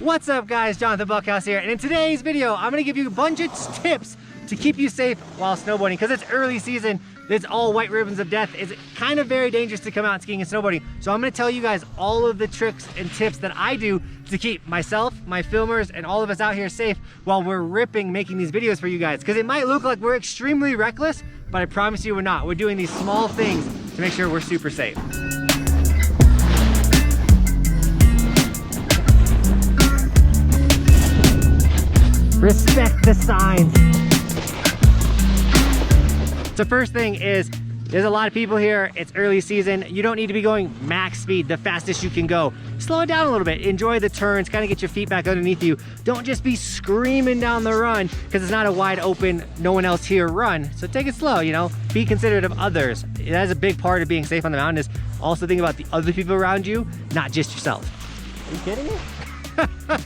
What's up guys, Johnathan Buckhouse here, and in today's video I'm going to give you a bunch of tips to keep you safe while snowboarding because it's early season. It's all white ribbons of death. It's kind of very dangerous to come out skiing and snowboarding. So I'm going to tell you guys all of the tricks and tips that I do to keep myself, my filmers, and all of us out here safe while we're ripping making these videos for you guys. Because it might look like we're extremely reckless, but I promise you we're not. We're doing these small things to make sure we're super safe. Respect the signs. So first thing is, there's a lot of people here, it's early season, you don't need to be going max speed, the fastest you can go. Slow it down a little bit, enjoy the turns, kind of get your feet back underneath you. Don't just be screaming down the run, because it's not a wide open, no one else here run. So take it slow, you know, be considerate of others. That is a big part of being safe on the mountain, is also think about the other people around you, not just yourself. Are you kidding me?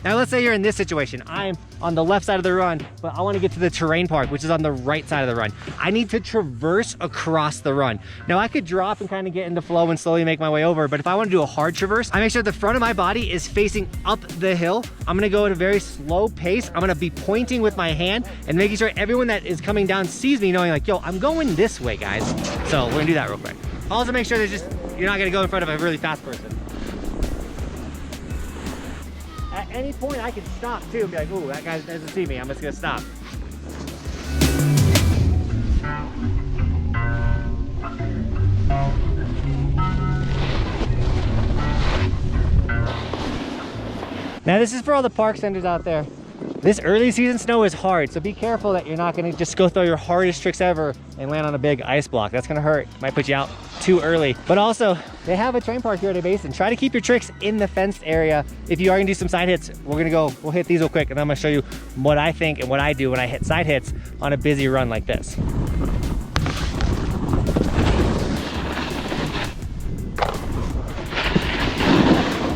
Now let's say you're in this situation. I'm on the left side of the run, but I want to get to the terrain park, which is on the right side of the run. I need to traverse across the run. Now I could drop and kind of get into flow and slowly make my way over, but if I want to do a hard traverse, I make sure the front of my body is facing up the hill. I'm going to go at a very slow pace. I'm going to be pointing with my hand and making sure everyone that is coming down sees me, knowing like, yo, I'm going this way, guys. So we're gonna do that real quick. Also make sure you're not gonna go in front of a really fast person. At any point I can stop too and be like, ooh, that guy doesn't see me, I'm just gonna stop. Now this is for all the park centers out there. This early season snow is hard, so be careful that you're not gonna just go throw your hardest tricks ever and land on a big ice block. That's gonna hurt, might put you out too early. But also, they have a terrain park here at a basin. Try to keep your tricks in the fenced area. If you are gonna do some side hits, we'll hit these real quick, and then I'm gonna show you what I think and what I do when I hit side hits on a busy run like this.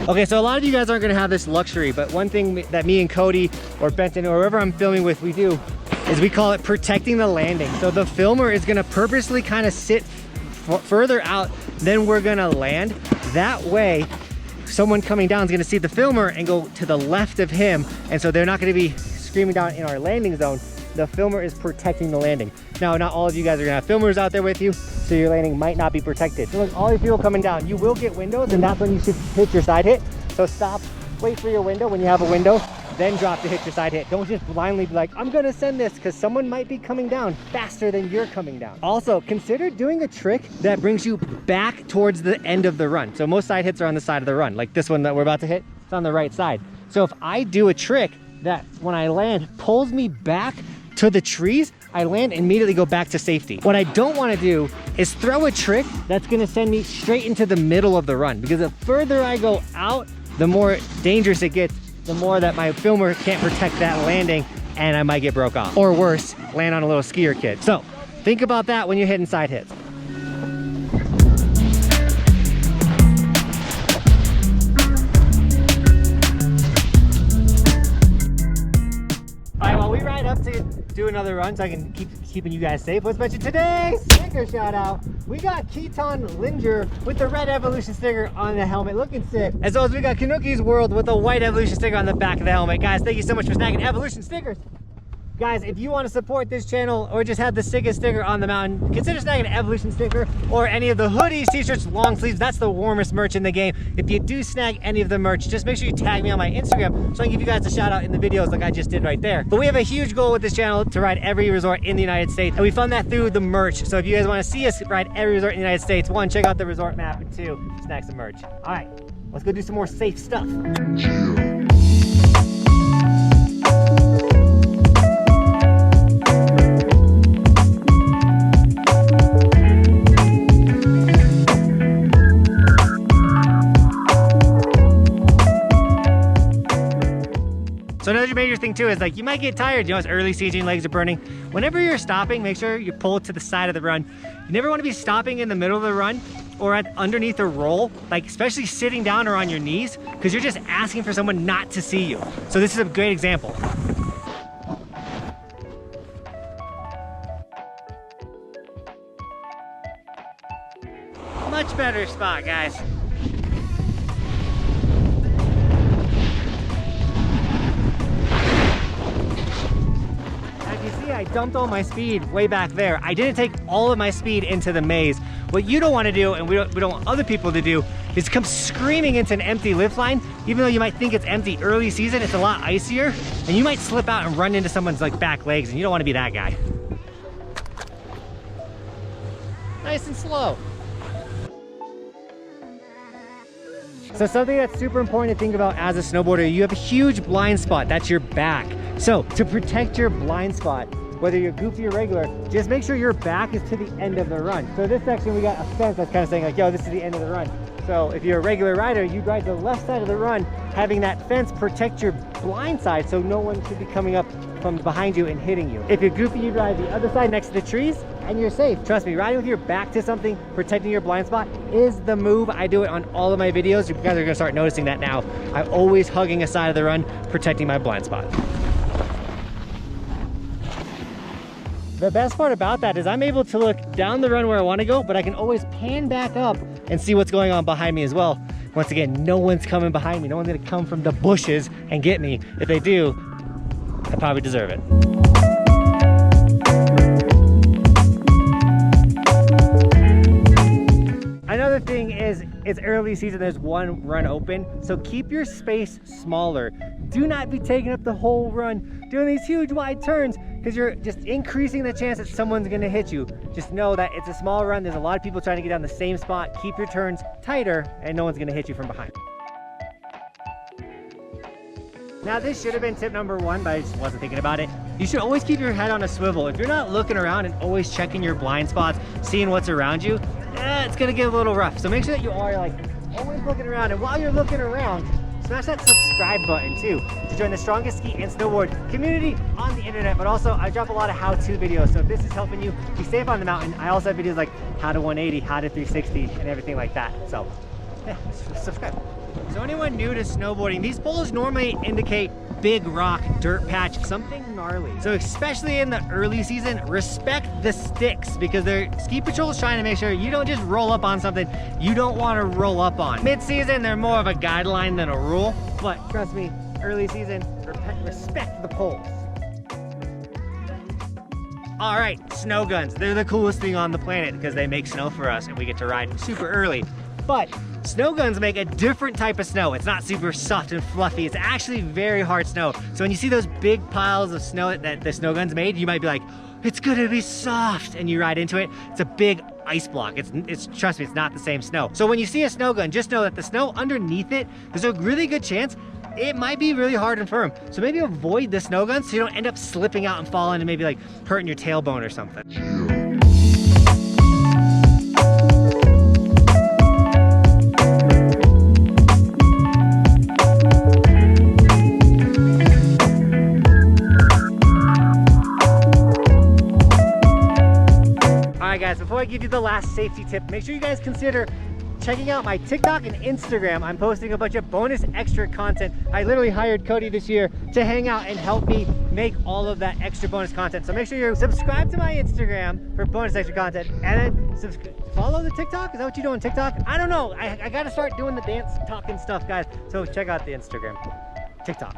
Okay, so a lot of you guys aren't gonna have this luxury, but one thing that me and Cody or Benton or whoever I'm filming with, we do is we call it protecting the landing. So the filmer is gonna purposely kind of sit further out than we're gonna land. That way, someone coming down is gonna see the filmer and go to the left of him, and so they're not gonna be screaming down in our landing zone. The filmer is protecting the landing. Now, not all of you guys are gonna have filmers out there with you, so your landing might not be protected. So look, all these people coming down, you will get windows, and that's when you should hit your side hit. So stop, wait for your window when you have a window, then drop to hit your side hit. Don't just blindly be like, I'm gonna send this, because someone might be coming down faster than you're coming down. Also, consider doing a trick that brings you back towards the end of the run. So most side hits are on the side of the run. Like this one that we're about to hit, it's on the right side. So if I do a trick that when I land pulls me back to the trees, I land and immediately go back to safety. What I don't want to do is throw a trick that's going to send me straight into the middle of the run, because the further I go out, the more dangerous it gets, the more that my filmer can't protect that landing and I might get broke off. Or worse, land on a little skier kid. So think about that when you're hitting side hits. To do another run so I can keep keeping you guys safe, let's mention today's sticker shout out. We got Keaton Linger with the red Evolution sticker on the helmet, looking sick. As well as we got Kanuki's World with the white Evolution sticker on the back of the helmet. Guys, thank you so much for snagging Evolution stickers. Guys, if you want to support this channel or just have the sickest sticker on the mountain, consider snagging an Evolution sticker or any of the hoodies, t-shirts, long sleeves. That's the warmest merch in the game. If you do snag any of the merch, just make sure you tag me on my Instagram so I can give you guys a shout out in the videos like I just did right there. But we have a huge goal with this channel to ride every resort in the United States, and we fund that through the merch. So if you guys want to see us ride every resort in the United States, one, check out the resort map, and two, snag some merch. All right, let's go do some more safe stuff. So another major thing too is like you might get tired, you know, it's early season, legs are burning. Whenever you're stopping, make sure you pull it to the side of the run. You never want to be stopping in the middle of the run or underneath a roll, like especially sitting down or on your knees, because you're just asking for someone not to see you. So this is a great example. Much better spot, guys. dumped all my speed way back there. I didn't take all of my speed into the maze. What you don't want to do, and we don't want other people to do, is come screaming into an empty lift line. Even though you might think it's empty early season, it's a lot icier, and you might slip out and run into someone's like back legs, and you don't want to be that guy. Nice and slow. So something that's super important to think about as a snowboarder, you have a huge blind spot, that's your back. So to protect your blind spot, whether you're goofy or regular, just make sure your back is to the end of the run. So this section, we got a fence that's kind of saying like, yo, this is the end of the run. So if you're a regular rider, you'd ride the left side of the run, having that fence protect your blind side so no one should be coming up from behind you and hitting you. If you're goofy, you'd ride the other side next to the trees and you're safe. Trust me, riding with your back to something, protecting your blind spot is the move. I do it on all of my videos. You guys are gonna start noticing that now. I'm always hugging a side of the run, protecting my blind spot. The best part about that is I'm able to look down the run where I want to go, but I can always pan back up and see what's going on behind me as well. Once again, no one's coming behind me. No one's gonna come from the bushes and get me. If they do, I probably deserve it. Another thing is, it's early season, there's one run open, so keep your space smaller. Do not be taking up the whole run, doing these huge wide turns, because you're just increasing the chance that someone's gonna hit you. Just know that it's a small run, there's a lot of people trying to get down the same spot. Keep your turns tighter, and no one's gonna hit you from behind. Now this should have been tip number one, but I just wasn't thinking about it. You should always keep your head on a swivel. If you're not looking around and always checking your blind spots, seeing what's around you, it's gonna get a little rough. So make sure that you are like always looking around, and while you're looking around, smash that subscribe button too to join the strongest ski and snowboard community on the internet. But also I drop a lot of how-to videos, so if this is helping you be safe on the mountain, I also have videos like how to 180, how to 360, and everything like that. So yeah, subscribe. So anyone new to snowboarding, these poles normally indicate big rock, dirt patch, something gnarly. So especially in the early season, respect the sticks, because their ski patrol is trying to make sure you don't just roll up on something you don't want to roll up on. Mid-season, they're more of a guideline than a rule, but trust me, early season, respect the poles. All right, snow guns. They're the coolest thing on the planet because they make snow for us and we get to ride super early. But snow guns make a different type of snow. It's not super soft and fluffy. It's actually very hard snow. So when you see those big piles of snow that the snow guns made, you might be like, it's gonna be soft, and you ride into it. It's a big ice block. It's trust me, it's not the same snow. So when you see a snow gun, just know that the snow underneath it, there's a really good chance it might be really hard and firm. So maybe avoid the snow gun so you don't end up slipping out and falling and maybe like hurting your tailbone or something. Guys, before I give you the last safety tip, make sure you guys consider checking out my TikTok and Instagram. I'm posting a bunch of bonus extra content. I literally hired Cody this year to hang out and help me make all of that extra bonus content. So make sure you subscribe to my Instagram for bonus extra content, and then follow the TikTok. Is that what you do on TikTok? I don't know. I gotta start doing the dance talking stuff, guys. So check out the Instagram, TikTok.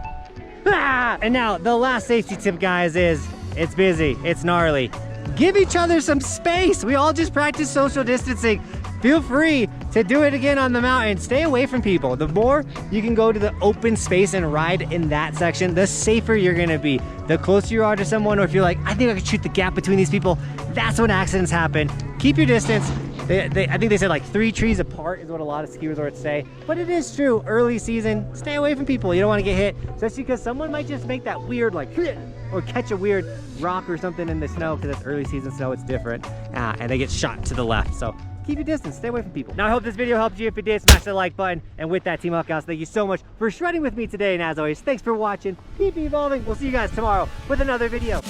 Ah! And now the last safety tip, guys, is it's busy, it's gnarly. Give each other some space. We all just practice social distancing. Feel free to do it again on the mountain. Stay away from people. The more you can go to the open space and ride in that section, the safer you're gonna be. The closer you are to someone, or if you're like, I think I could shoot the gap between these people, that's when accidents happen. Keep your distance. I think they said like 3 trees apart is what a lot of ski resorts say, but it is true. Early season, stay away from people. You don't want to get hit, especially because someone might just make that weird like, or catch a weird rock or something in the snow, because it's early season snow, it's different, and they get shot to the left. So keep your distance, stay away from people. Now I hope this video helped you. If it did, smash the like button. And with that, Team Buckhouse, thank you so much for shredding with me today. And as always, thanks for watching. Keep evolving. We'll see you guys tomorrow with another video.